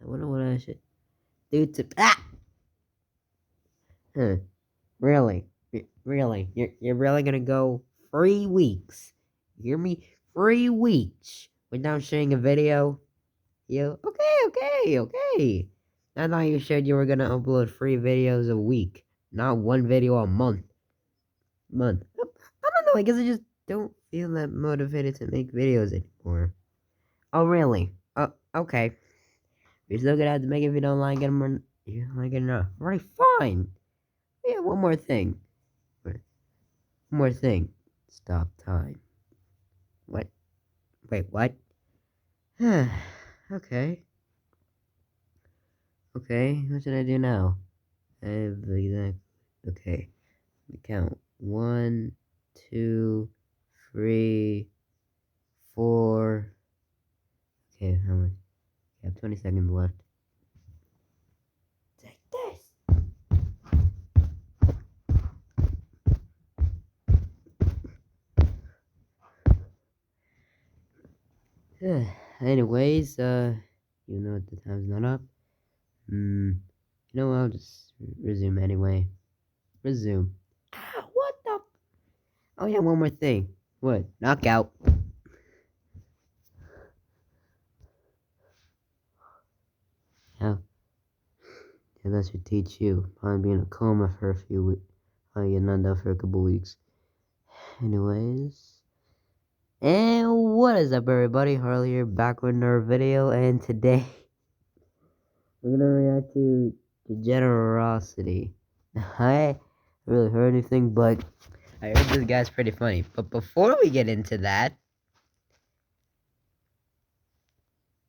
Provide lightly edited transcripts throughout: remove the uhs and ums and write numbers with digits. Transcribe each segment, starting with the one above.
I wonder what I should do to. Huh. Really? Really? You're really gonna go 3 weeks? You hear me? 3 weeks without sharing a video? Okay. I thought you said you were gonna upload 3 videos a week, not one video a month. I don't know. I guess I just don't feel that motivated to make videos anymore. Oh, really? Okay. You're still gonna have to make it if you don't like it or you don't like it enough. Alright, fine. Yeah, one more thing. One more thing. Stop time. What? Wait, what? Okay. Okay, what should I do now? I have exact. Okay. Count. 1, 2, 3, 4. Okay, how much? I have 20 seconds left. Take this. Anyways, you know the time's not up. You know what? I'll just resume anyway. Resume. What the? Oh yeah, one more thing. What? Knockout. Yeah. Yeah, that should teach you. Probably be in a coma for a few weeks. Probably get knocked out for a couple weeks. Anyways. And what is up, everybody? Harley here, back with another video, and today we're gonna react to degenerocity. I haven't really heard anything, but I heard this guy's pretty funny. But before we get into that,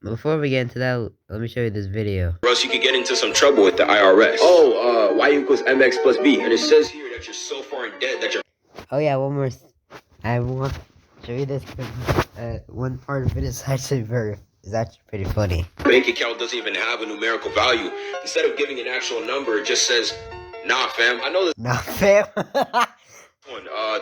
let me show you this video. Or else you could get into some trouble with the IRS. Oh, y equals mx plus b. And it says here that you're so far in debt that you're... Oh yeah, one more. I want to show you this. One part of it is actually pretty funny. Bank account doesn't even have a numerical value. Instead of giving an actual number, it just says, nah, fam. I know this. Nah, fam. One.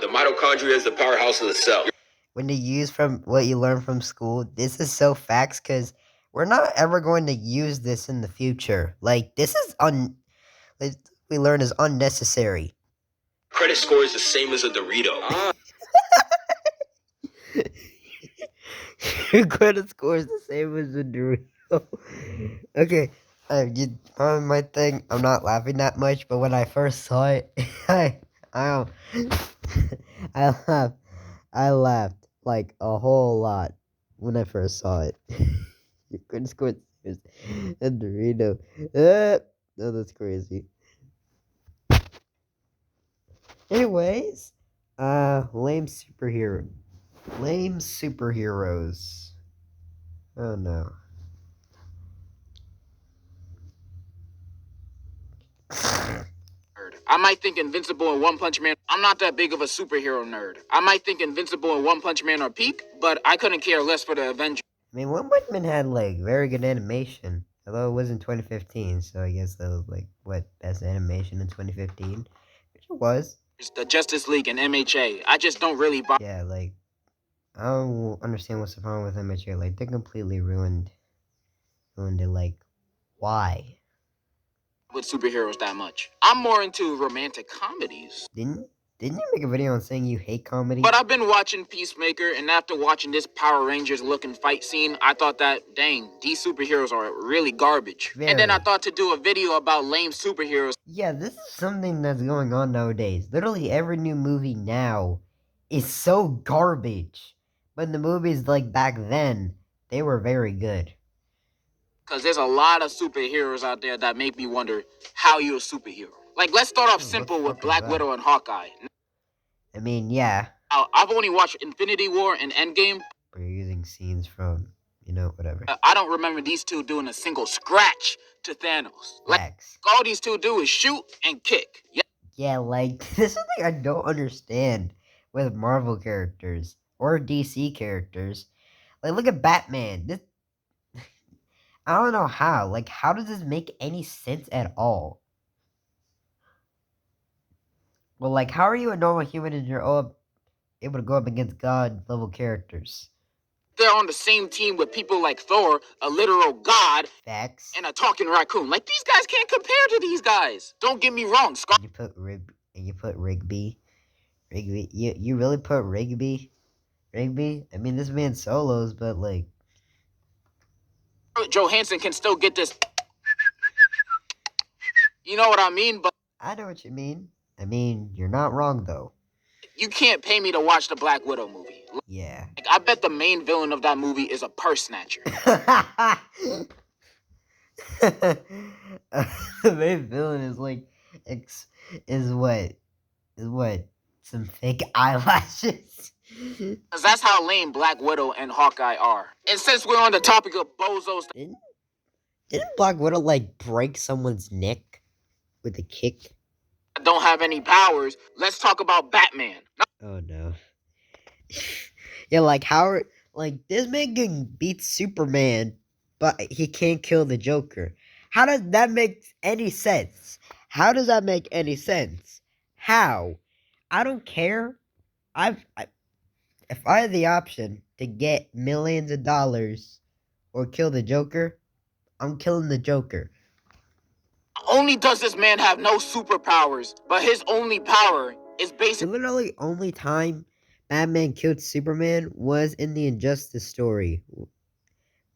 The mitochondria is the powerhouse of the cell. When you use from what you learn from school, this is so facts because we're not ever going to use this in the future. Like this is like, we learn is unnecessary. Credit score is the same as a Dorito. Your credit score is the same as a Dorito. Okay, my thing. I'm not laughing that much, but when I first saw it, I I laughed. I laughed like a whole lot when I first saw it. Your credit score is a Dorito. No, that's crazy. Anyways, lame superheroes. Oh no. I might think Invincible and One Punch Man. I'm not that big of a superhero nerd. I might think Invincible and One Punch Man are peak, but I couldn't care less for the Avengers. I mean, One Punch Man had like very good animation, although it was in 2015, so I guess that was like what best animation in 2015, which it was. The Justice League and MHA. I just don't really buy Yeah, like I don't understand what's the problem with MHA. Like they completely ruined it. Like, why? with superheroes that much. I'm more into romantic comedies. Didn't you make a video on saying you hate comedy? But I've been watching Peacemaker, and after watching this Power Rangers looking fight scene, I thought that, dang, these superheroes are really garbage. And then I thought to do a video about lame superheroes. Yeah, this is something that's going on nowadays. Literally every new movie now is so garbage. But the movies like back then, they were very good. Because there's a lot of superheroes out there that make me wonder how you're a superhero. Like, let's start off simple with Black Widow and Hawkeye. I mean, yeah. I've only watched Infinity War and Endgame. We're using scenes from, whatever. I don't remember these two doing a single scratch to Thanos. Like, all these two do is shoot and kick. Yeah, like, this is something I don't understand with Marvel characters or DC characters. Like, look at Batman. This, I don't know how. Like, how does this make any sense at all? Well, like, how are you a normal human and you're all able to go up against God level characters? They're on the same team with people like Thor, a literal god, Facts. and a talking raccoon. Like, these guys can't compare to these guys. Don't get me wrong, Scar. You put Rigby. You really put Rigby? Rigby? I mean, this man solos, but like, Johansson can still get this. You know what I mean? But I know what you mean. I mean, you're not wrong though. you can't pay me to watch the Black Widow movie. Yeah. Like, I bet the main villain of that movie is a purse snatcher. The main villain is like, is what? Some fake eyelashes. Because that's how lame Black Widow and Hawkeye are. And since we're on the topic of bozos, Didn't Black Widow like break someone's neck with a kick? that don't have any powers, let's talk about Batman. Oh no. Yeah, like how like this man can beat Superman, but he can't kill the Joker. How does that make any sense? How does that make any sense? How? I don't care. If I had the option to get millions of dollars or kill the Joker, I'm killing the Joker. Not only does this man have no superpowers, but his only power is The basically literally only time Batman killed Superman was in the Injustice story.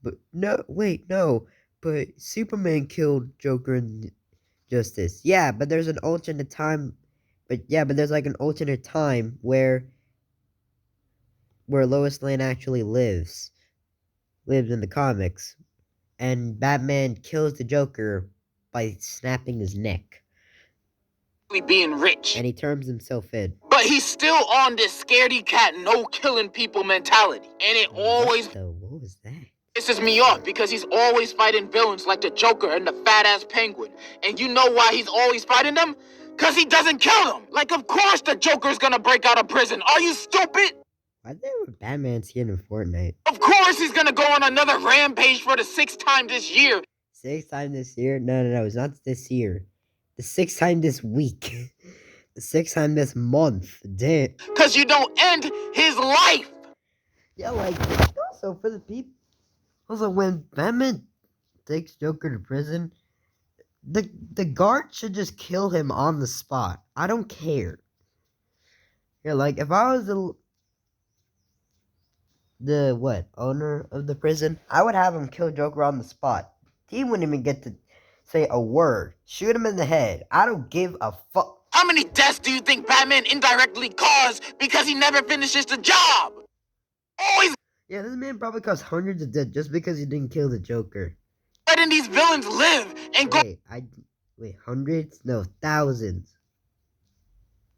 But no, wait, no. But Superman killed Joker in Justice. Yeah, but there's an alternate time. But yeah, but there's like an alternate time where Lois Lane actually lives in the comics, and Batman kills the Joker by snapping his neck, being rich. and he turns himself in. But he's still on this scaredy cat, no killing people mentality. And it always What was that? pisses me off because he's always fighting villains like the Joker and the fat ass Penguin. And you know why he's always fighting them? Because he doesn't kill them. Like, of course the Joker's gonna break out of prison. Are you stupid? Why there were Batman skin in Fortnite? Of course he's gonna go on another rampage for the 6th time this year. 6th time this year? No, it's not this year. The 6th time this week. The 6th time this month. Damn. Because you don't end his life. Yeah, like, also for the people. Also, when Batman takes Joker to prison, the guard should just kill him on the spot. I don't care. Yeah, like, if I was the what, owner of the prison, I would have him kill Joker on the spot. He wouldn't even get to say a word. Shoot him in the head. I don't give a fuck. How many deaths do you think Batman indirectly caused because he never finishes the job? Always Yeah, this man probably caused hundreds of deaths just because he didn't kill the Joker. letting these villains live and go Wait, hundreds? No, thousands.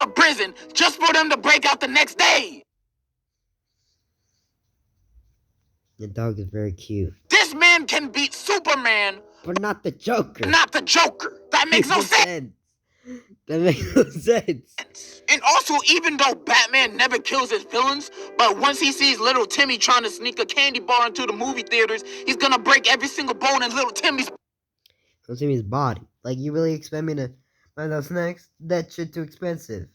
to prison just for them to break out the next day. Your dog is very cute. This man can beat Superman, But not the Joker. not the Joker. That makes no sense. That makes no sense. And also, even though Batman never kills his villains, but once he sees little Timmy trying to sneak a candy bar into the movie theaters, he's gonna break every single bone in little Timmy's body. Like, you really expect me to buy those snacks? That shit too expensive.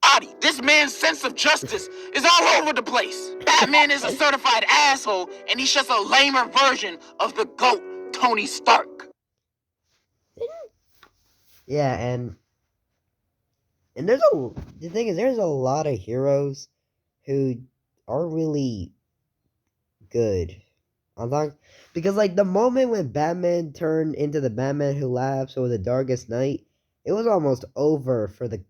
body. This man's sense of justice is all over the place. Batman is a certified asshole, and he's just a lamer version of the GOAT, Tony Stark. Yeah, and the thing is, there's a lot of heroes who aren't really good. Because like the moment when Batman turned into the Batman Who Laughs or the Darkest Night, it was almost over for the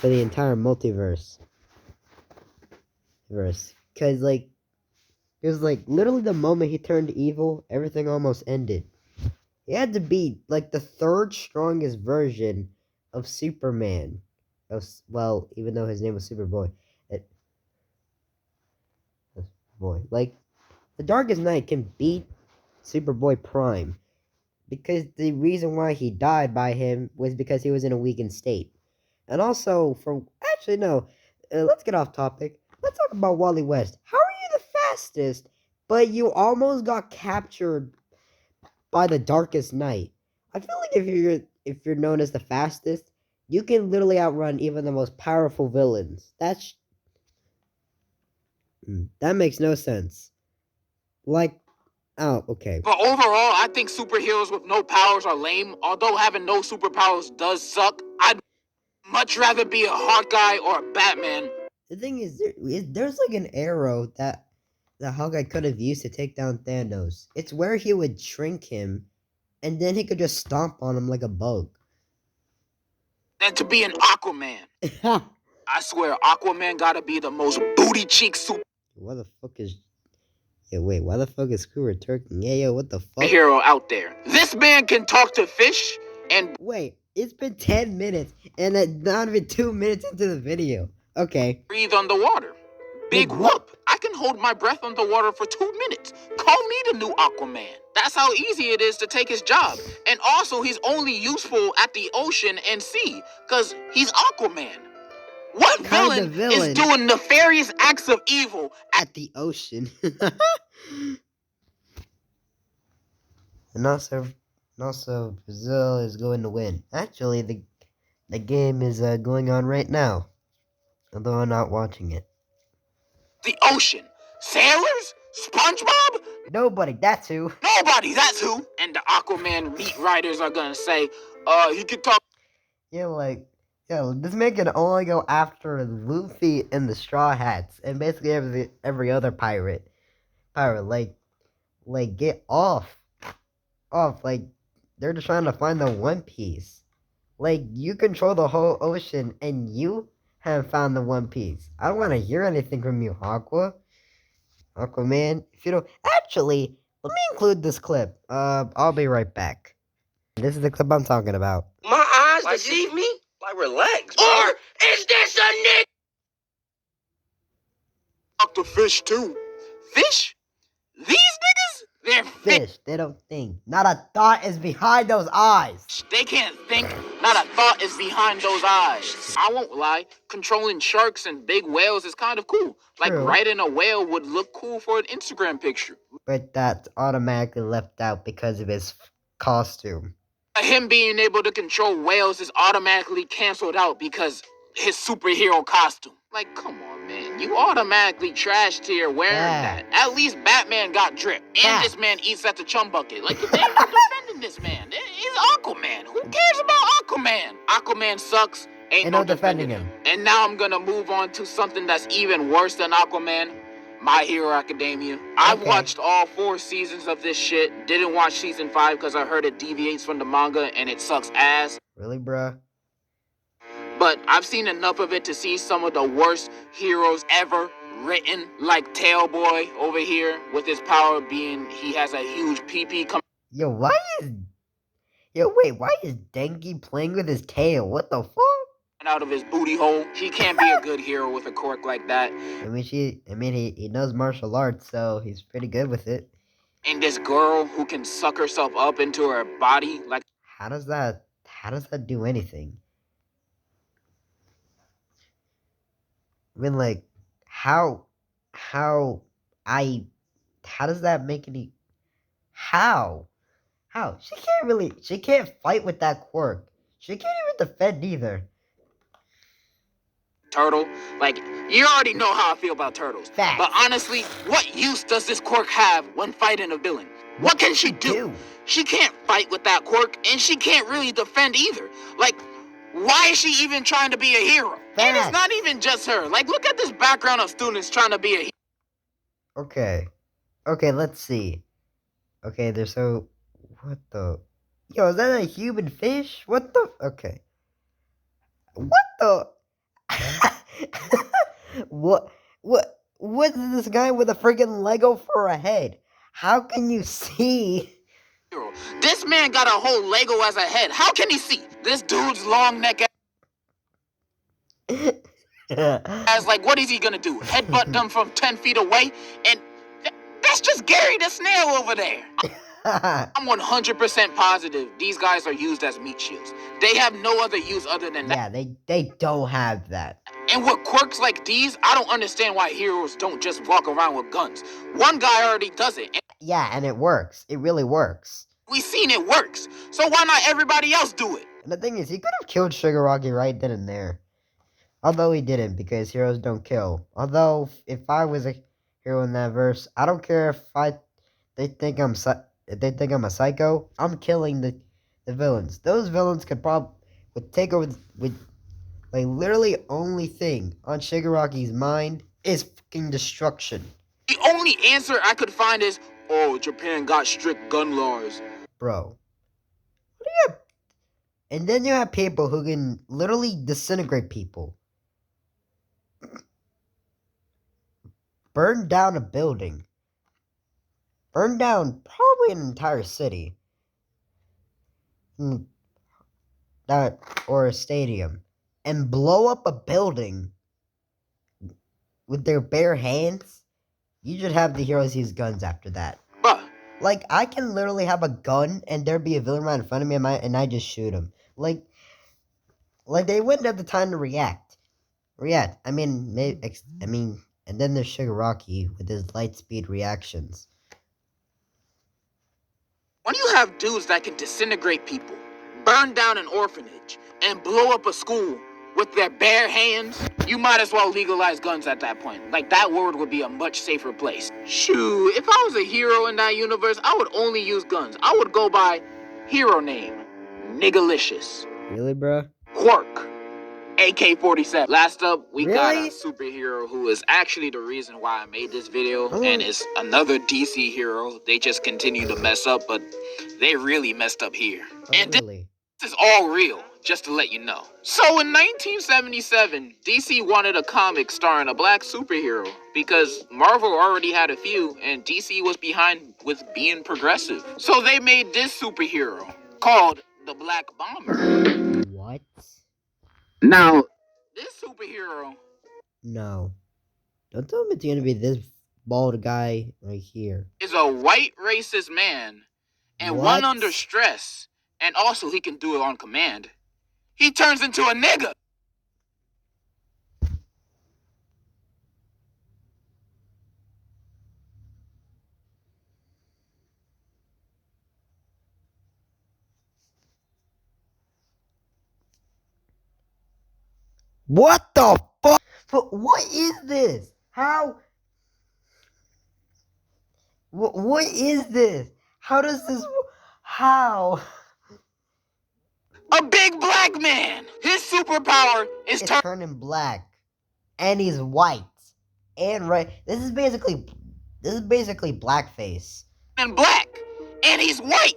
entire multiverse. Because like it was like literally the moment he turned evil, everything almost ended. He had to be like the third strongest version of Superman. Well, even though his name was Superboy. Like, the Darkest Knight can beat Superboy Prime. Because the reason why he died by him was because he was in a weakened state. And also, actually, no. Let's get off topic. Let's talk about Wally West. How are you the fastest, but you almost got captured by the Darkest Knight? I feel like if you're known as the fastest, you can literally outrun even the most powerful villains. That makes no sense. Like, oh, okay. But overall, I think superheroes with no powers are lame. Although having no superpowers does suck, I'd much rather be a Hawkeye or a Batman. The thing is, there's like an arrow that the Hawkeye could have used to take down Thanos. It's where he would shrink him, and then he could just stomp on him like a bug. Than to be an Aquaman. I swear, Aquaman gotta be the most booty cheek What the fuck is... Yeah, wait, why the fuck is Scooter twerking? Yeah, yo, what the fuck? superhero out there. This man can talk to fish and Wait, it's been 10 minutes, and it's not even 2 minutes into the video. Okay. breathe underwater. Big whoop. I can hold my breath underwater for 2 minutes. Call me the new Aquaman. That's how easy it is to take his job. And also, he's only useful at the ocean and sea, because he's Aquaman. What villain is doing nefarious acts of evil at the ocean? And also Brazil is going to win. Actually, the game is going on right now, although I'm not watching it. The ocean. Sailors? SpongeBob? Nobody, that's who. Nobody, that's who. And the Aquaman meat writers are gonna say, he could talk. Yeah, like, yeah, this man can only go after Luffy and the Straw Hats, and basically every other pirate, like, get off, like, they're just trying to find the One Piece. Like, you control the whole ocean, and you haven't found the One Piece. I don't want to hear anything from you, Aquaman. If you don't, actually, let me include this clip. I'll be right back. This is the clip I'm talking about. My eyes deceive me? Like, relax, bro. Or is this a nigga? Talk to fish too. Fish? These niggas? They're fish. They don't think. Not a thought is behind those eyes. They can't think. Not a thought is behind those eyes. I won't lie. Controlling sharks and big whales is kind of cool. Like, riding a whale would look cool for an Instagram picture. But that's automatically left out because of his costume. Him being able to control whales is automatically canceled out because his superhero costume. Like, come on, man. You automatically trashed here wearing that. At least Batman got drip. And this man eats at the chum bucket. Like, they're not defending this man. He's Aquaman. Who cares about Aquaman? Aquaman sucks. Ain't no defending him. And now I'm gonna move on to something that's even worse than Aquaman. My Hero Academia. I've watched all 4 seasons of this shit. Didn't watch season 5 because I heard it deviates from the manga and it sucks ass. Really, bruh? But I've seen enough of it to see some of the worst heroes ever written. Like Tailboy over here, with his power being he has a huge PP why is Denki playing with his tail? What the fuck? Out of his booty hole. He can't be a good hero with a quirk like that. He knows martial arts, so he's pretty good with it. And this girl who can suck herself up into her body, like, how does that do anything? I mean, like, how does that make any, how? She can't fight with that quirk. She can't even defend either. Turtle. Like, you already know how I feel about turtles. Facts. But honestly, what use does this quirk have when fighting a villain? What can she do? She can't fight with that quirk, and she can't really defend either. Like, why is she even trying to be a hero? Facts. And it's not even just her. Like, look at this background of students trying to be a hero. Okay, let's see. Okay, there's what the... Yo, is that a human fish? What the... Okay. What the... What is this guy with a freaking Lego for a head? How can you see? This man got a whole Lego as a head. How can he see? This dude's long neck as like, what is he gonna do? Headbutt them from 10 feet away? And that's just Gary the Snail over there. I'm 100% positive these guys are used as meat shields. They have no other use other than that. Yeah, they don't have that. And with quirks like these, I don't understand why heroes don't just walk around with guns. One guy already does it. Yeah, and it works. It really works. We seen it works. So why not everybody else do it? And the thing is, he could have killed Shigaraki right then and there. Although he didn't, because heroes don't kill. Although, if I was a hero in that verse. I don't care if they think I'm a psycho. I'm killing the villains. Those villains would take over with like literally only thing on Shigaraki's mind is fucking destruction. The only answer I could find is, oh, Japan got strict gun laws. Bro. What do you have? And then you have people who can literally disintegrate people. Burn down a building. Burn down probably an entire city. Or a stadium. And blow up a building with their bare hands. You should have the heroes use guns after that. Bruh. Like, I can literally have a gun and there be a villain right in front of me and I just shoot him. Like they wouldn't have the time to react. I mean, and then there's Shigaraki with his light speed reactions. When you have dudes that can disintegrate people, burn down an orphanage, and blow up a school with their bare hands, you might as well legalize guns at that point. Like, that world would be a much safer place. Shoot, if I was a hero in that universe, I would only use guns. I would go by hero name, Niggalicious. Really, bruh? Quirk, AK-47. Last up, we got a Really? superhero who is actually the reason why I made this video, Oh. and is another DC hero. They just continue to mess up, but they really messed up here. Oh, And really? this is all real, just to let you know. So in 1977, DC wanted a comic starring a black superhero because Marvel already had a few, and DC was behind with being progressive. So they made this superhero called the Black Bomber. What? Now, this superhero No. Don't tell me it's gonna be this bald guy right here. is a white racist man and What? one under stress, and also he can do it on command. He turns into a nigga. What the fuck? But what is this? How? What is this? How does this? How? A big black man. His superpower is It's turning black, and he's white, and right. This is basically blackface. turning black, and he's white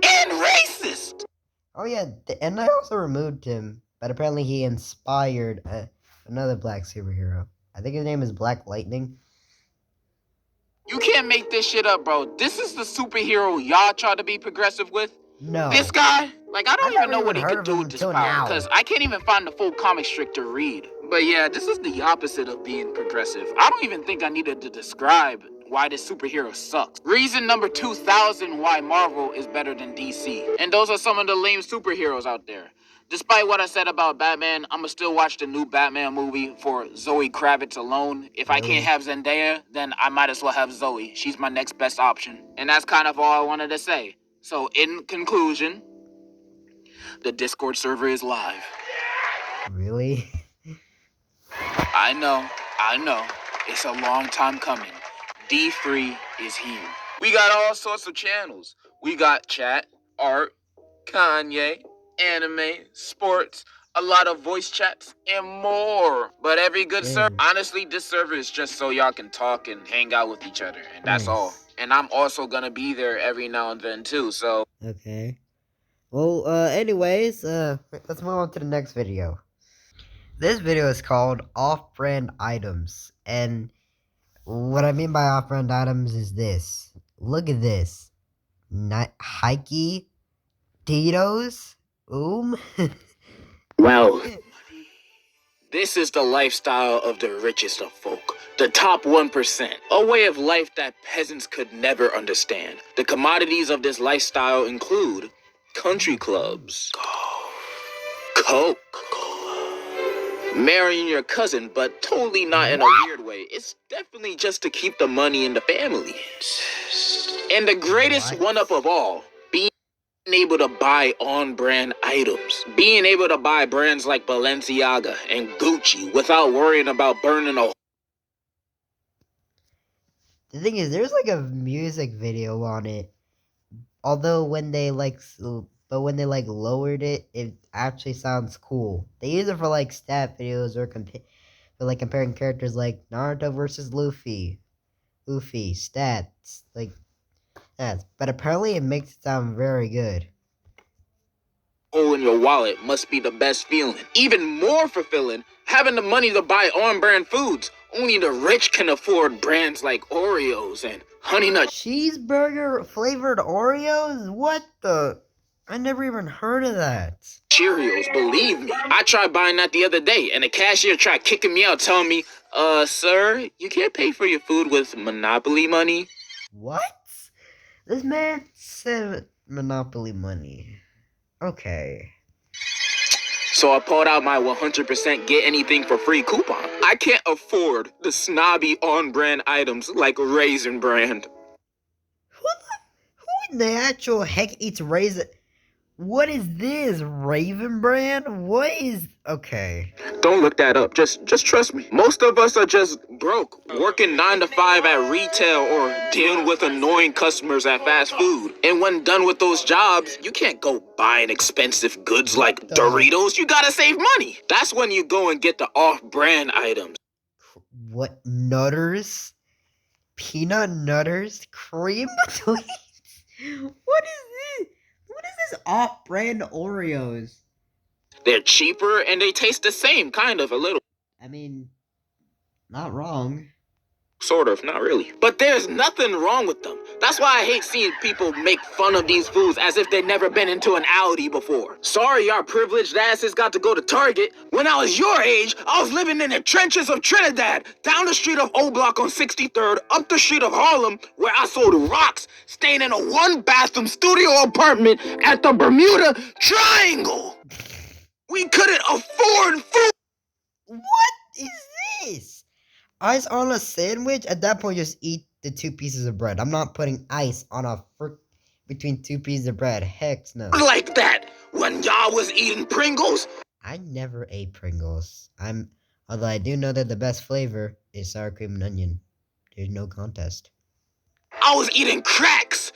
and racist. Oh yeah, and I also removed him, but apparently he inspired another black superhero. I think his name is Black Lightning. You can't make this shit up, bro. This is the superhero y'all try to be progressive with. No. This guy, like, I don't I even know never what he even could heard do of with him this until power, now. because I can't even find the full comic strip to read. But yeah, this is the opposite of being progressive. I don't even think I needed to describe why this superhero sucks. Reason number 2,000 why Marvel is better than DC. And those are some of the lame superheroes out there. Despite what I said about Batman, I'ma still watch the new Batman movie for Zoe Kravitz alone. If I can't have Zendaya, then I might as well have Zoe. She's my next best option. And that's kind of all I wanted to say. So in conclusion, the Discord server is live. Really? I know. It's a long time coming. D3 is here. We got all sorts of channels. We got chat, art, Kanye, anime, sports, a lot of voice chats, and more. But every good server, honestly, this server is just so y'all can talk and hang out with each other, and that's all. And I'm also gonna be there every now and then too, so. Okay. Well, anyways, let's move on to the next video. This video is called Off-Brand Items, and what I mean by off-brand items is this. Look at this. Hikey, Tito's, Well, this is the lifestyle of the richest of folk, the top 1%, a way of life that peasants could never understand. The commodities of this lifestyle include country clubs, Coke, marrying your cousin, but totally not in a weird way. It's definitely just to keep the money in the family. And the greatest one-up of all, being able to buy on-brand items. Being able to buy brands like Balenciaga and Gucci without worrying about burning a... The thing is, there's like a music video on it. Although when they but when they like lowered it, it actually sounds cool. They use it for like stat videos or for like comparing characters like Naruto versus Luffy stats like that. But apparently, it makes it sound very good. Hole in your wallet must be the best feeling. Even more fulfilling, having the money to buy on-brand foods. Only the rich can afford brands like Oreos and Honey Nut Cheeseburger flavored Oreos? What the? I never even heard of that. Cheerios, believe me. I tried buying that the other day, and the cashier tried kicking me out, telling me, sir, you can't pay for your food with Monopoly money. What? This man said Monopoly money. Okay. So I pulled out my 100% get anything for free coupon. I can't afford the snobby on-brand items like Raisin Brand. Who in the actual heck eats raisin? What is this? Raven brand? What is okay? Don't look that up. Just trust me. Most of us are just broke, working 9 to 5 at retail or dealing with annoying customers at fast food. And when done with those jobs, you can't go buying expensive goods like Doritos. You gotta save money. That's when you go and get the off-brand items. What nutters? Peanut nutters? Cream tweets? What is this? What is this off-brand Oreos? They're cheaper and they taste the same, kind of, a little. I mean, not wrong. Sort of, not really. But there's nothing wrong with them. That's why I hate seeing people make fun of these foods as if they've never been into an Audi before. Sorry, our privileged asses got to go to Target. When I was your age, I was living in the trenches of Trinidad, down the street of O Block on 63rd, up the street of Harlem, where I sold rocks, staying in a one-bathroom studio apartment at the Bermuda Triangle. We couldn't afford food. What is this? Ice on a sandwich? At that point, just eat the 2 pieces of bread. I'm not putting ice on a between 2 pieces of bread. Heck no. Like that when y'all was eating Pringles. I never ate Pringles. Although I do know that the best flavor is sour cream and onion. There's no contest. I was eating cracks.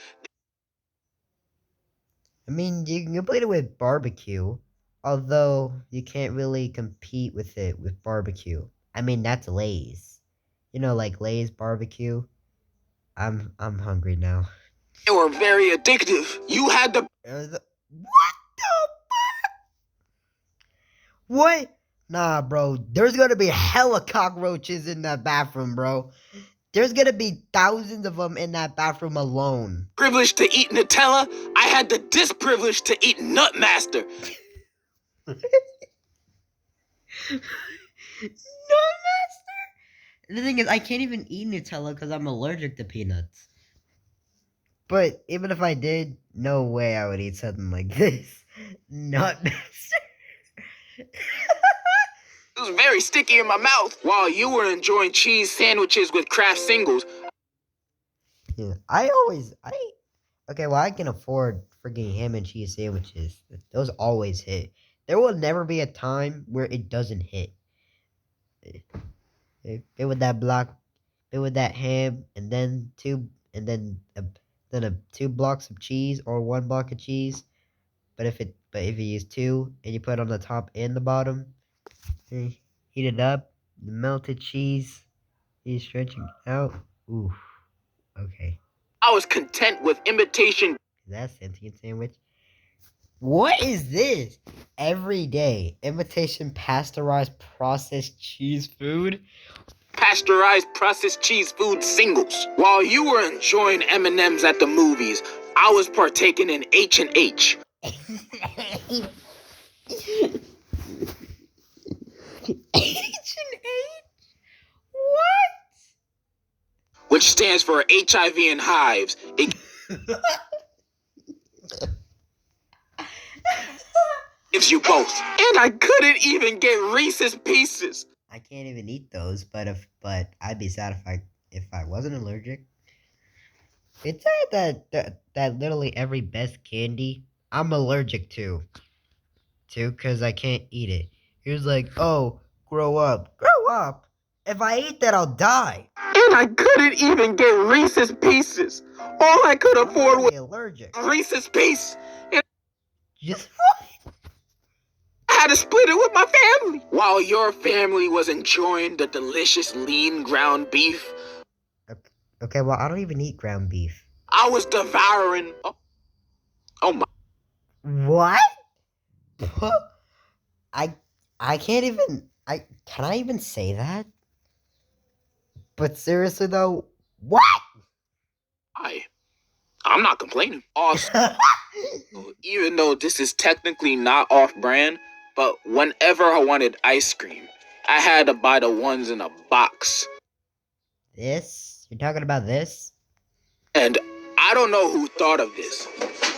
I mean, you can complete it with barbecue, although you can't really compete with it with barbecue. I mean, that's Lay's. You know, like Lay's barbecue. I'm hungry now. They were very addictive. You had to. What the fuck? What? Nah, bro. There's gonna be hella cockroaches in that bathroom, bro. There's gonna be thousands of them in that bathroom alone. Privileged to eat Nutella. I had the disprivilege to eat Nutmaster. Nutmaster? The thing is, I can't even eat Nutella because I'm allergic to peanuts. But even if I did, no way I would eat something like this. Nutmaster. It was very sticky in my mouth while you were enjoying cheese sandwiches with Kraft Singles. Yeah, okay, well, I can afford freaking ham and cheese sandwiches. Those always hit. There will never be a time where it doesn't hit. It with that ham, and then 2 blocks of cheese or 1 block of cheese. But if you use 2 and you put it on the top and the bottom, heat it up, the melted cheese, he's stretching out. Ooh, okay. I was content with imitation. Is that a sentient sandwich? What is this? Every day, imitation pasteurized processed cheese food? Pasteurized processed cheese food singles. While you were enjoying M&Ms at the movies, I was partaking in H&H. H&H? What? Which stands for HIV and hives. It gives you both. And I couldn't even get Reese's Pieces. I can't even eat those, but I'd be sad if I wasn't allergic. It's sad that literally every best candy I'm allergic to, because I can't eat it. He was like, "Oh, grow up." Grow up? If I eat that, I'll die. And I couldn't even get Reese's Pieces. All I could afford I'm was allergic. Reese's Piece. And Just I had to split it with my family. While your family was enjoying the delicious lean ground beef, okay. Well, I don't even eat ground beef. I was devouring. Oh my. What? I I can't even. Can I even say that? But seriously though, what? I'm not complaining. Also, even though this is technically not off-brand, but whenever I wanted ice cream, I had to buy the ones in a box. This? You're talking about this? And I don't know who thought of this,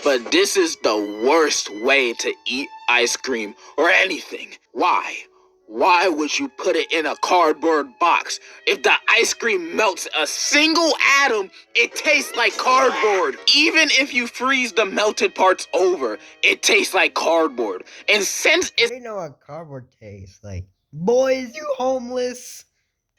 but this is the worst way to eat ice cream or anything. Why? Why would you put it in a cardboard box? If the ice cream melts a single atom, it tastes like cardboard. Even if you freeze the melted parts over, it tastes like cardboard. And since I it's didn't know what cardboard tastes like. Boys, you homeless.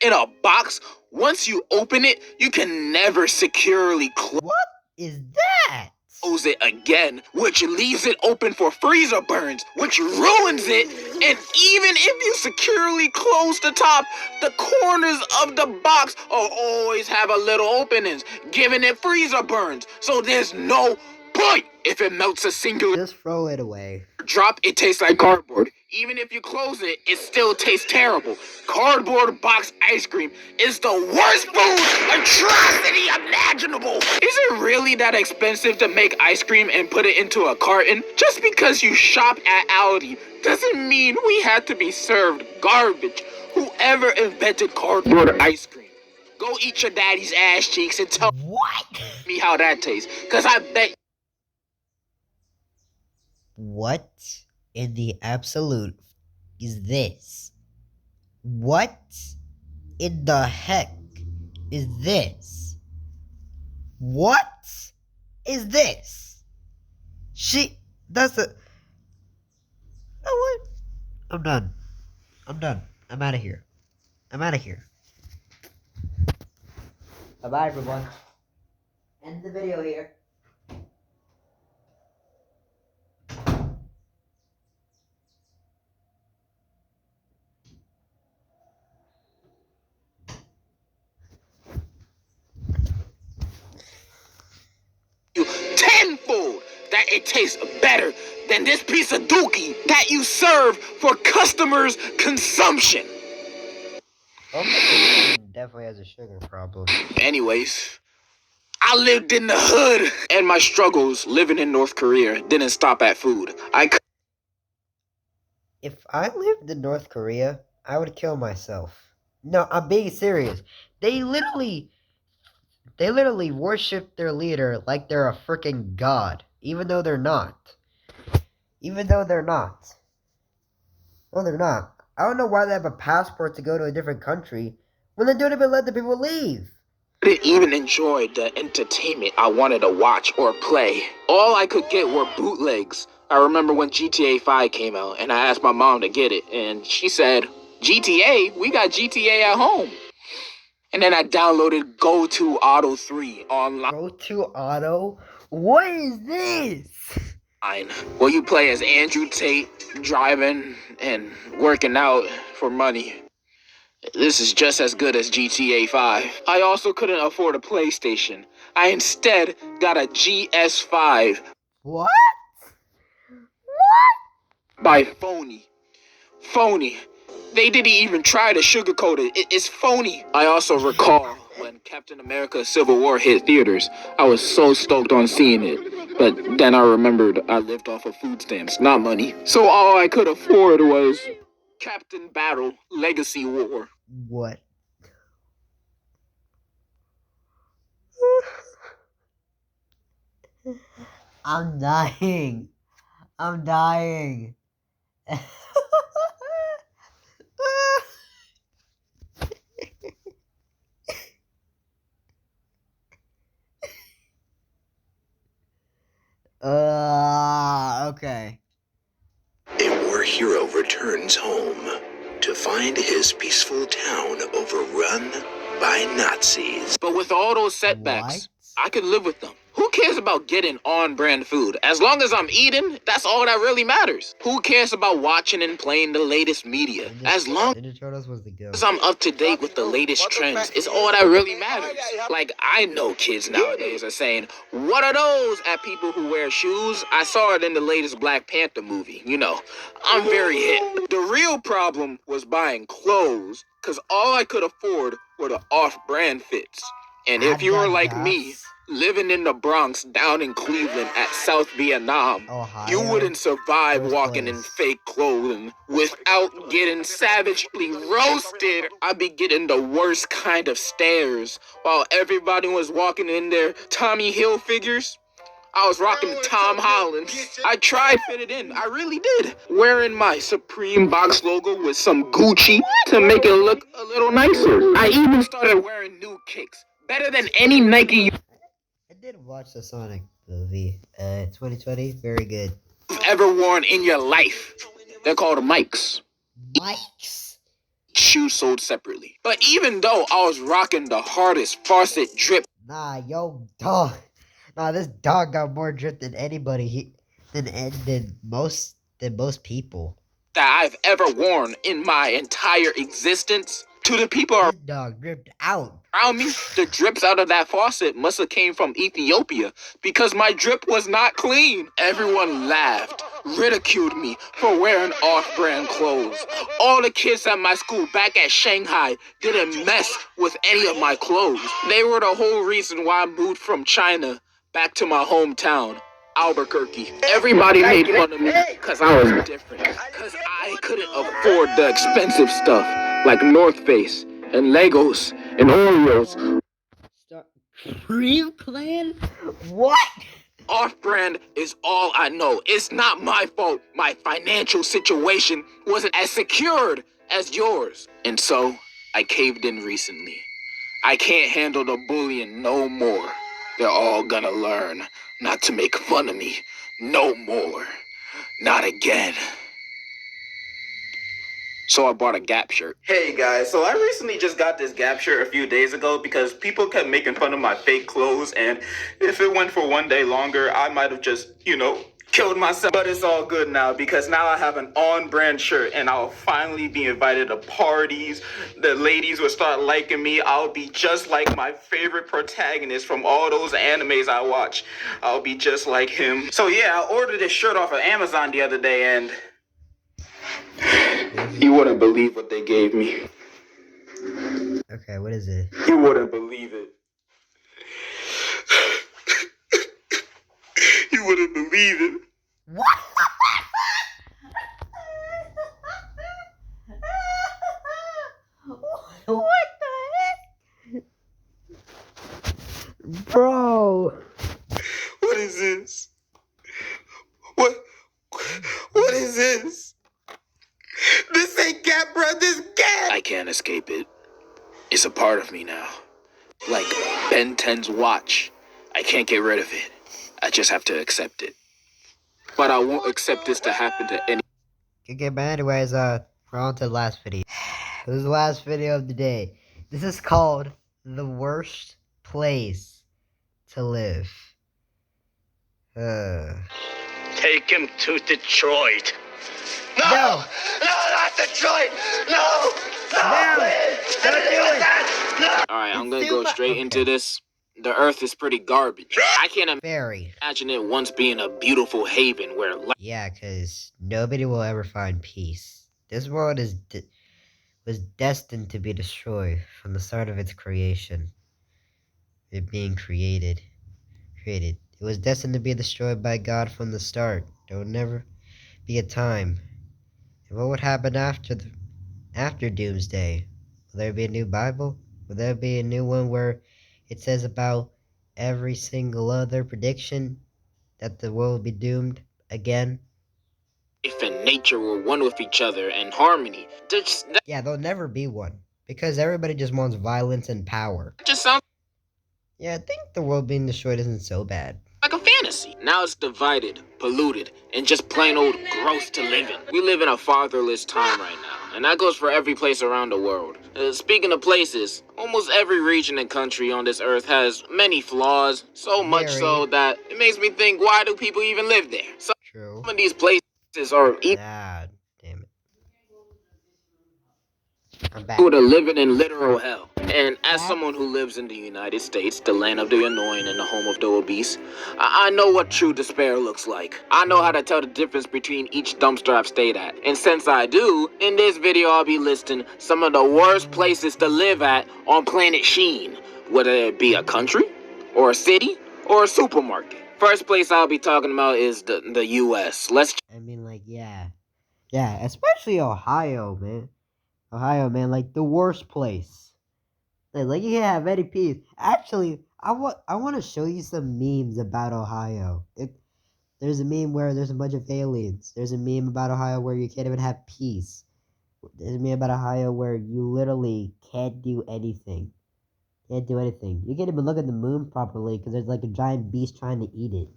in a box, once you open it, you can never securely What is that? close it again, which leaves it open for freezer burns, which ruins it. And even if you securely close the top, the corners of the box will always have a little openings, giving it freezer burns. So there's no point. If it melts a singular Just throw it away. drop, it tastes like cardboard. Even if you close it, it still tastes terrible. Cardboard box ice cream is the worst food atrocity imaginable. Is it really that expensive to make ice cream and put it into a carton? Just because you shop at Aldi doesn't mean we had to be served garbage. Whoever invented cardboard ice cream, go eat your daddy's ass cheeks and tell What? me how that tastes. Cause I bet. What in the absolute is this? What in the heck is this? What is this? That's the. You know what? I'm done. I'm done. I'm out of here. I'm out of here. Bye bye, everyone. End the video here. You tenfold that it tastes better than this piece of dookie that you serve for customers' consumption. Definitely has a sugar problem. Anyways, I lived in the hood, and my struggles living in North Korea didn't stop at food. If I lived in North Korea, I would kill myself. No, I'm being serious. They literally worship their leader like they're a freaking god, even though they're not. Even though they're not. No, they're not. I don't know why they have a passport to go to a different country when they don't even let the people leave. I didn't even enjoy the entertainment I wanted to watch or play. All I could get were bootlegs. I remember when GTA 5 came out, and I asked my mom to get it, and she said, GTA? We got GTA at home. And then I downloaded Go to Auto 3 online. Go to Auto? What is this? Well, you play as Andrew Tate, driving and working out for money. This is just as good as GTA 5. I also couldn't afford a PlayStation. I instead got a GS5. What? By phony. Phony. They didn't even try to sugarcoat it. It's phony. I also recall when Captain America Civil War hit theaters. I was so stoked on seeing it. But then I remembered I lived off of food stamps, not money. So all I could afford was Captain Battle Legacy War. What? I'm dying. I'm dying. Okay. A war hero returns home to find his peaceful town overrun by Nazis. But with all those setbacks, I could live with them. Who cares about getting on-brand food? As long as I'm eating, that's all that really matters. Who cares about watching and playing the latest media? As long as I'm up to date with the latest trends, it's all that really matters. Like, I know kids nowadays are saying, "What are those?" at people who wear shoes. I saw it in the latest Black Panther movie. You know, I'm very hip. The real problem was buying clothes, because all I could afford were the off-brand fits. And if you were like me, living in the Bronx down in Cleveland at South Vietnam, you wouldn't survive walking in fake clothing without getting savagely roasted. I'd be getting the worst kind of stares while everybody was walking in their Tommy Hilfigers. I was rocking the Tom Hollands. I tried fit it in. I really did. Wearing my Supreme box logo with some Gucci to make it look a little nicer. I even started wearing new kicks. Better than any Nike I did watch the Sonic movie. 2020, very good. you've ever worn in your life. They're called mics. Mics. Shoes sold separately. But even though I was rocking the hardest faucet drip, Nah, yo, dog. Nah, this dog got more drip than anybody. Than most people. that I've ever worn in my entire existence, to the people This dog dripped out. around me, the drips out of that faucet must have came from Ethiopia because my drip was not clean. Everyone laughed, ridiculed me for wearing off-brand clothes. All the kids at my school back at Shanghai didn't mess with any of my clothes. They were the whole reason why I moved from China back to my hometown, Albuquerque. Everybody made fun of me because I was different, because I couldn't afford the expensive stuff like North Face and Legos and Oreos. Cream Clan? What? Off-brand is all I know. It's not my fault my financial situation wasn't as secured as yours. And so, I caved in recently. I can't handle the bullying no more. They're all gonna learn not to make fun of me no more. Not again. So I bought a Gap shirt. Hey guys, so I recently just got this Gap shirt a few days ago because people kept making fun of my fake clothes, and if it went for one day longer, I might have just, killed myself. But it's all good now because now I have an on-brand shirt and I'll finally be invited to parties. The ladies will start liking me. I'll be just like my favorite protagonist from all those animes I watch. I'll be just like him. So yeah, I ordered this shirt off of Amazon the other day and you wouldn't believe what they gave me. Okay, what is it? You wouldn't believe it. You wouldn't believe it. What? What the heck? Bro. What is this? What is this? This ain't Gap, bro. This Gap. I can't escape it. It's a part of me now. Like Ben 10's watch. I can't get rid of it. I just have to accept it. But I won't accept this to happen to any. Okay, but anyways, we're on to the last video. This is the last video of the day. This is called The Worst Place to Live. Take him to Detroit. No! No, not Detroit! No! No! Don't do it! Alright, I'm gonna go straight into this. The earth is pretty garbage. I can't Very. imagine it once being a beautiful haven where life. Yeah, because nobody will ever find peace. This world was destined to be destroyed from the start of its creation. It being created. It was destined to be destroyed by God from the start. There will never be a time. And what would happen after Doomsday? Will there be a new Bible? Will there be a new one where it says about every single other prediction that the world will be doomed again? Life and nature were one with each other and harmony. Yeah, there'll never be one. Because everybody just wants violence and power. Just sounds Yeah, I think the world being destroyed isn't so bad. like a fantasy. Now it's divided, polluted, and just plain old gross to live in. We live in a fatherless time right now. And that goes for every place around the world. Speaking of places, almost every region and country on this earth has many flaws, so much so that it makes me think, why do people even live there? True. Some of these places are Ah, damn it. I'm back. to living in literal hell. And as someone who lives in the United States, the land of the annoying and the home of the obese, I know what true despair looks like. I know how to tell the difference between each dumpster I've stayed at. And since I do, in this video I'll be listing some of the worst places to live at on planet Sheen, whether it be a country, or a city, or a supermarket. First place I'll be talking about is the US. I mean, like, yeah. Yeah, especially Ohio, man. Ohio, man, like, the worst place. Like you can't have any peace. Actually, I want to show you some memes about Ohio. There's a meme where there's a bunch of aliens. There's a meme about Ohio where you can't even have peace. There's a meme about Ohio where you literally can't do anything. Can't do anything. You can't even look at the moon properly because there's like a giant beast trying to eat it.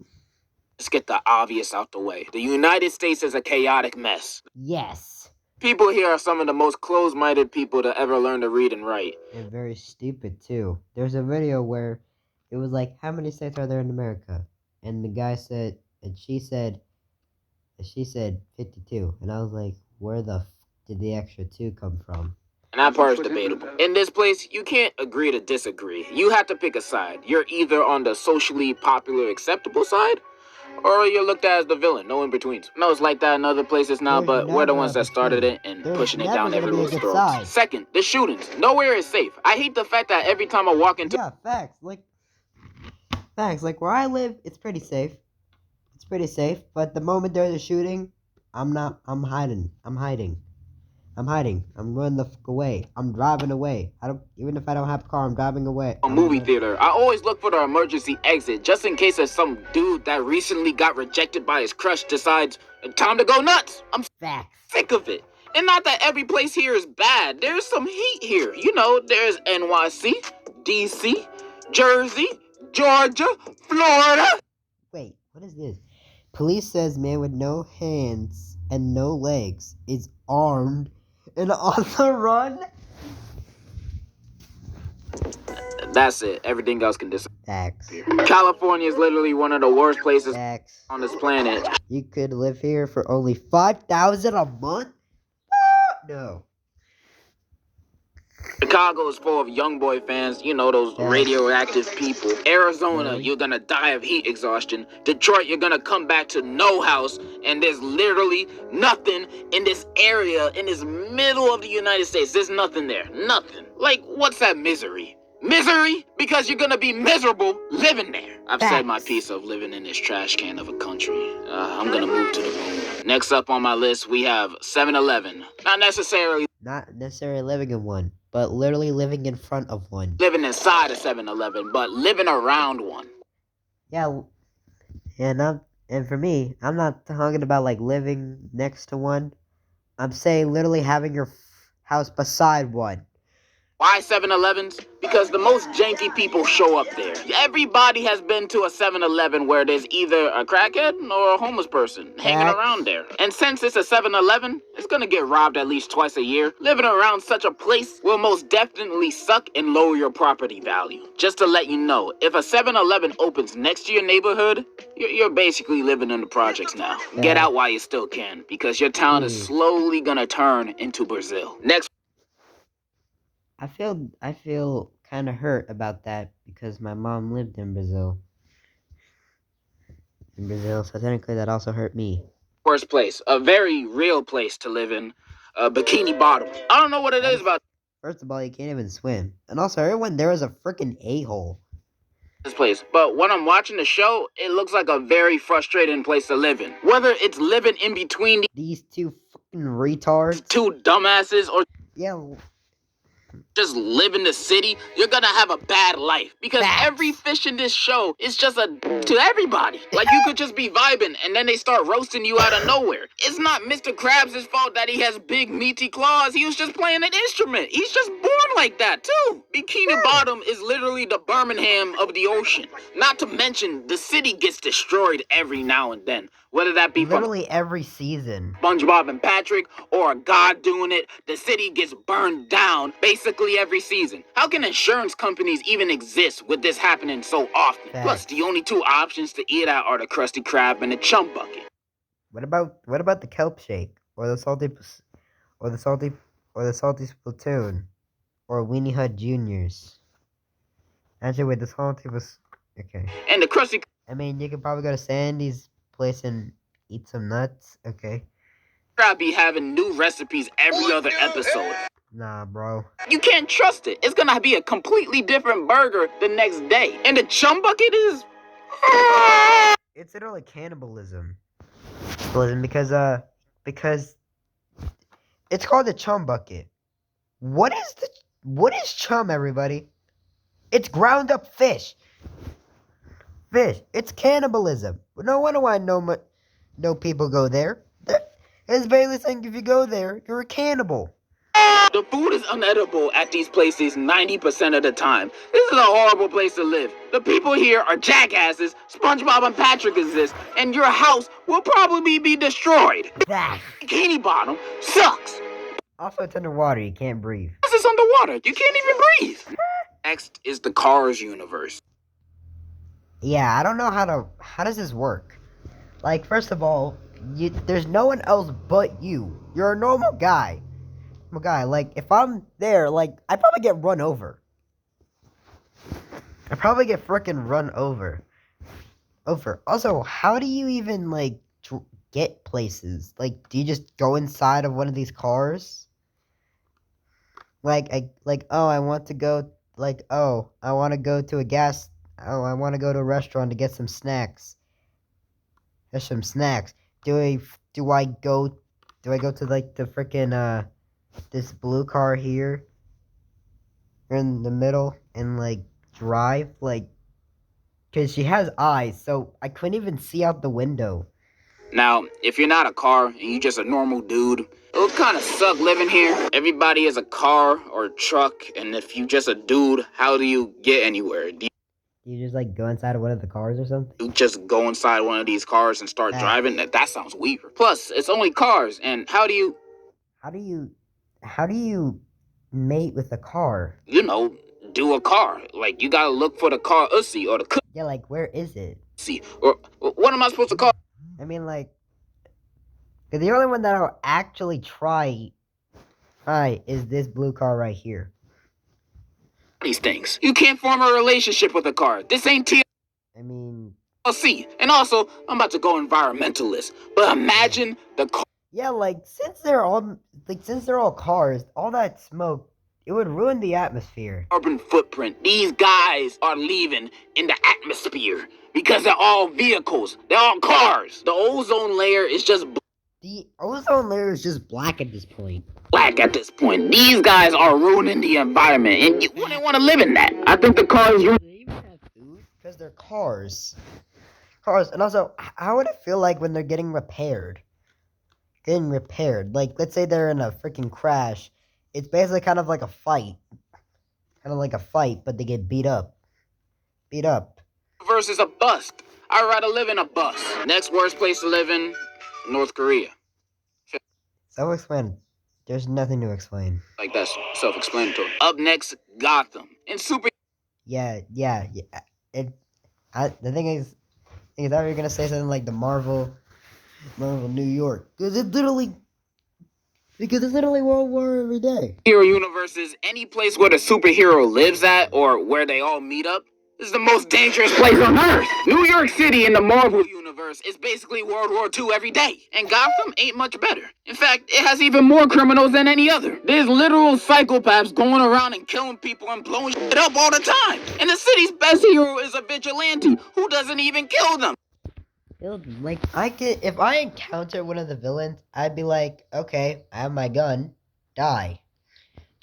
Let's get the obvious out the way. The United States is a chaotic mess. Yes. People here are some of the most closed-minded people to ever learn to read and write. And very stupid too. There's a video where it was like, how many states are there in America? And the guy said, and she said 52. And I was like, where the did the extra 2 come from? And that part is debatable. In this place, you can't agree to disagree. You have to pick a side. You're either on the socially popular acceptable side, or you're looked at as the villain, no in-betweens. No, it's like that in other places now, but we're the ones that started it and pushing it down everyone's throats. Second, the shootings. Nowhere is safe. I hate the fact that every time I walk into... Yeah, facts. Like where I live, it's pretty safe. It's pretty safe, but the moment there's a shooting, I'm hiding. I'm running the fuck away. I'm driving away. Even if I don't have a car, I'm driving away. A movie theater. I always look for the emergency exit, just in case there's some dude that recently got rejected by his crush decides, time to go nuts. I'm sick of it. And not that every place here is bad. There's some heat here. You know, there's NYC, DC, Jersey, Georgia, Florida. Wait, what is this? Police says man with no hands and no legs is armed and on the run. That's it. Everything else can disappear. Facts. California is literally one of the worst places on this planet. You could live here for only $5,000 a month? No. Chicago is full of young boy fans, you know, those radioactive people. Arizona, you're gonna die of heat exhaustion. Detroit, you're gonna come back to no house, and there's literally nothing in this area, in this middle of the United States. There's nothing there. Nothing. Like, what's that misery? Misery? Because you're gonna be miserable living there. I've said my piece of living in this trash can of a country. I'm gonna move to the moon. Next up on my list, we have 7-Eleven. Not necessarily living in one, but literally living in front of one. living inside a 7-Eleven, but living around one. Yeah, and for me, I'm not talking about like living next to one. I'm saying literally having your house beside one. Why 7-Elevens? Because the most janky people show up there. Everybody has been to a 7-Eleven where there's either a crackhead or a homeless person hanging around there. And since it's a 7-Eleven, it's gonna get robbed at least twice a year. Living around such a place will most definitely suck and lower your property value. Just to let you know, if a 7-Eleven opens next to your neighborhood, you're basically living in the projects now. Get out while you still can, because your town is slowly gonna turn into Brazil. Next. I feel kind of hurt about that because my mom lived in Brazil. So technically that also hurt me. Worst place, a very real place to live in, Bikini Bottom. I don't know what it is about First of all, you can't even swim. And also, everyone there is a freaking a-hole. this place, but when I'm watching the show, it looks like a very frustrating place to live in. Whether it's living in between These two fucking retards. two dumbasses or... Yeah, just live in the city, you're gonna have a bad life. Because every fish in this show is just to everybody. Like, you could just be vibing and then they start roasting you out of nowhere. It's not Mr. Krabs' fault that he has big meaty claws. He was just playing an instrument. He's just born like that too. Bikini Bottom is literally the Birmingham of the ocean. Not to mention, the city gets destroyed every now and then. Whether that be literally every season. SpongeBob and Patrick, or a god doing it, the city gets burned down basically every season. How can insurance companies even exist with this happening so often? Facts. Plus, the only two options to eat at are the Krusty Krab and the Chum Bucket. What about the kelp shake, or the salty Splatoon, or Weenie Hut Juniors? Actually, wait, the salty was okay. And the Krusty I mean, you could probably go to Sandy's place and eat some nuts. Okay. Krab be having new recipes every other episode. Nah, bro. You can't trust it. It's gonna be a completely different burger the next day. And the Chum Bucket is... It's literally cannibalism. Because it's called the Chum Bucket. What is chum, everybody? It's ground up fish. It's cannibalism. No wonder why no people go there. It's basically saying if you go there, you're a cannibal. The food is unedible at these places 90% of the time. This is a horrible place to live. The people here are jackasses, SpongeBob and Patrick exist, and your house will probably be destroyed. That. Bikini Bottom sucks. Also, it's underwater. You can't breathe. This is underwater. You can't even breathe. Next is the Cars universe. Yeah, I don't know how does this work? Like, first of all, there's no one else but you. You're a normal guy. Like, if I'm there, like, I probably get run over. I probably get frickin' run over. Also, how do you even, like, get places? Like, do you just go inside of one of these cars? I want to go to a restaurant to get some snacks. There's some snacks. Do I go to, like, the frickin', this blue car here in the middle and, like, drive? Like, because she has eyes, so I couldn't even see out the window. Now, if you're not a car and you're just a normal dude, it'll kind of suck living here. Everybody is a car or a truck, and if you just a dude, how do you get anywhere? Do you just, like, go inside of one of the cars or something? You just go inside one of these cars and start driving? That sounds weird. Plus, it's only cars, and how do you mate with a car? You know, do a car. Like, you gotta look for the car ussy or the yeah, like, where is it? See, or what am I supposed to call? I mean, like, the only one that I'll actually try is this blue car right here. These things. You can't form a relationship with a car. This ain't I mean, TLC. And also, I'm about to go environmentalist. But imagine the car. Yeah, like, since they're all cars, all that smoke, it would ruin the atmosphere. Carbon footprint. These guys are leaving in the atmosphere because they're all vehicles. They're all cars. The ozone layer is just the ozone layer is just black at this point. These guys are ruining the environment, and you wouldn't want to live in that. I think the cars. Do they even have food? Because they're cars. And also, how would it feel like when they're getting repaired? Like, let's say they're in a freaking crash. It's basically kind of like a fight. But they get beat up. Versus a bus. I'd rather live in a bus. Next worst place to live in, North Korea. Self-explanatory. There's nothing to explain. Like, that's self-explanatory. Up next, Gotham. And super... Yeah. The thing is, I thought you were going to say something like the Marvel New Because it's literally World War every day. Hero universe is any place where the superhero lives at or where they all meet up. This is the most dangerous place on Earth. New York City in the Marvel universe is basically World War II every day. And Gotham ain't much better. In fact, it has even more criminals than any other. There's literal psychopaths going around and killing people and blowing shit up all the time. And the city's best hero is a vigilante who doesn't even kill them. Like, if I encounter one of the villains, I'd be like, okay, I have my gun, die.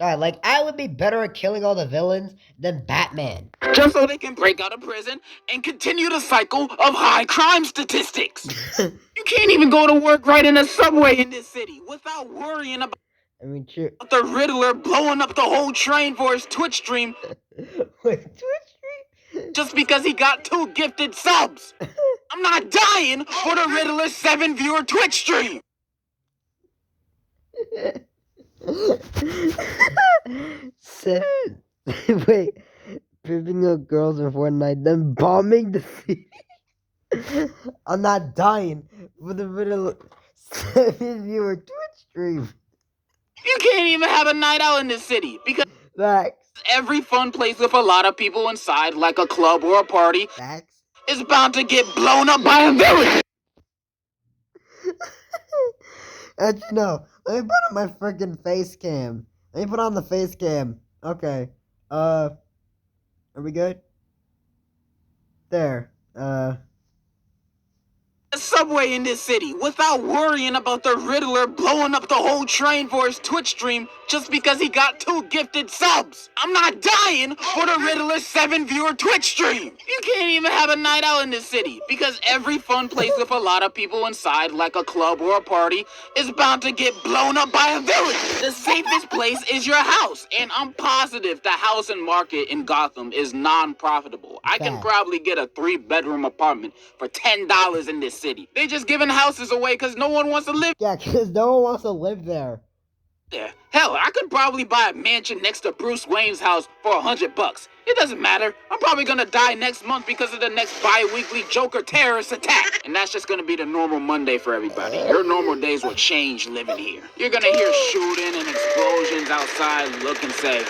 Alright, like, I would be better at killing all the villains than Batman. Just so they can break out of prison and continue the cycle of high crime statistics. You can't even go to work right in a subway in this city without worrying about I mean, true. the Riddler blowing up the whole train for his Twitch stream Wait, Twitch just because he got 2 gifted subs. I'm not dying for the Riddler's 7-viewer Twitch stream. Wait, pimping up girls in Fortnite, then bombing the city. I'm not dying for the Riddler 7-viewer Twitch stream. You can't even have a night out in this city because Facts. every fun place with a lot of people inside, like a club or a party, Facts. is bound to get blown up by a villain. Actually, no. Let me put on my freaking face cam. Let me put on the face cam. Okay. Are we good? There. A subway in this city without worrying about the Riddler blowing up the whole train for his Twitch stream just because he got 2 gifted subs. I'm not dying for the Riddler's 7-viewer Twitch stream. You can't even have a night out in this city because every fun place with a lot of people inside, like a club or a party, is bound to get blown up by a villain. The safest place is your house, and I'm positive the house and market in Gotham is non-profitable. I can probably get a 3-bedroom apartment for $10 in this city. They just giving houses away because no one wants to live Yeah, because no one wants to live there. there. Hell, I could probably buy a mansion next to Bruce Wayne's house for $100. It doesn't matter. I'm probably gonna die next month because of the next bi-weekly Joker terrorist attack. And that's just gonna be the normal Monday for everybody. Your normal days will change living here. You're gonna hear shooting and explosions outside, look and say,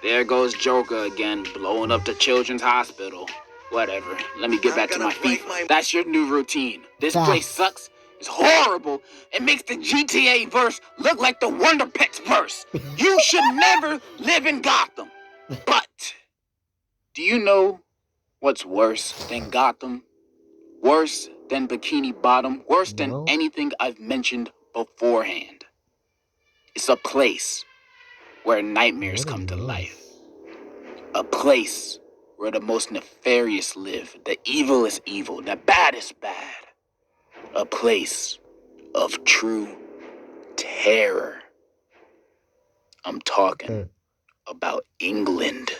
there goes Joker again, blowing up the children's hospital. Whatever. Let me get back to my FIFA. That's your new routine. This place sucks. It's horrible. It makes the GTA verse look like the Wonder Pets verse. You should never live in Gotham. But do you know what's worse than Gotham? Worse than Bikini Bottom? Worse than anything I've mentioned beforehand? It's a place where nightmares come to life. A place where the most nefarious live, the evil is evil, the bad is bad. A place of true terror. I'm talking about England.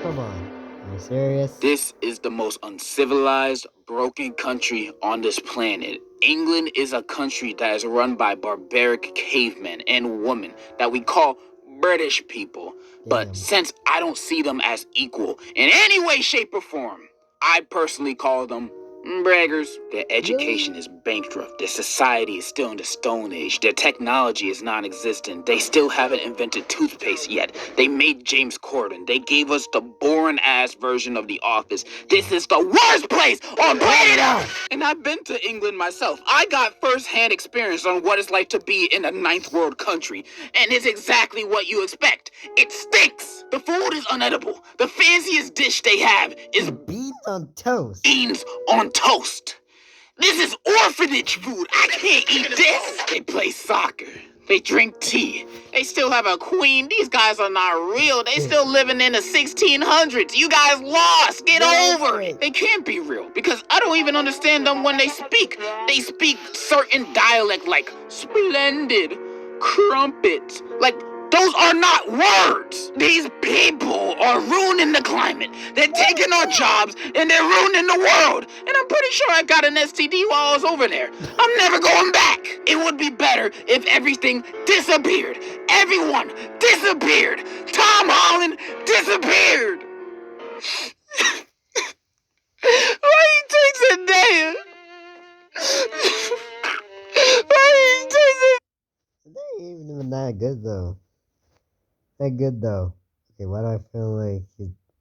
Come on. Are you serious? This is the most uncivilized, broken country on this planet. England is a country that is run by barbaric cavemen and women that we call British people. But since I don't see them as equal in any way, shape, or form, I personally call them braggers. Their education is bankrupt. Their society is still in the Stone Age. Their technology is non-existent. They still haven't invented toothpaste yet. They made James Corden. They gave us the boring-ass version of The Office. This is the worst place on planet Earth! And I've been to England myself. I got first-hand experience on what it's like to be in a ninth world country. And it's exactly what you expect. It stinks! The food is unedible. The fanciest dish they have is beans on toast. Beans on toast. This is orphanage food. I can't eat this. They play soccer. They drink tea. They still have a queen. These guys are not real. They still living in the 1600s. You guys lost. Get over it. They can't be real because I don't even understand them when they speak. They speak certain dialect like splendid, crumpet, like those are not words. These people are ruining the climate. They're taking our jobs and they're ruining the world. And I'm pretty sure I got an STD while I was over there. I'm never going back. It would be better if everything disappeared. Everyone disappeared. Tom Holland disappeared. Why he takes a day? Why he takes a They ain't even that good though. They're good though. Okay, why do I feel like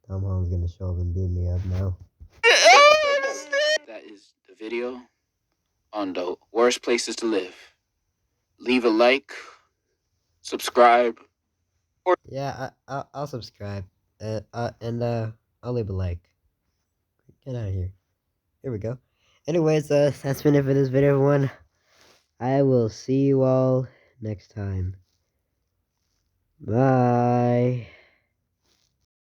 Tom Holland's gonna show up and beat me up now? That is the video on the worst places to live. leave a like, subscribe. Yeah, I'll subscribe. And I'll leave a like. Get out of here. Here we go. Anyways, that's been it for this video, everyone. I will see you all next time. Bye.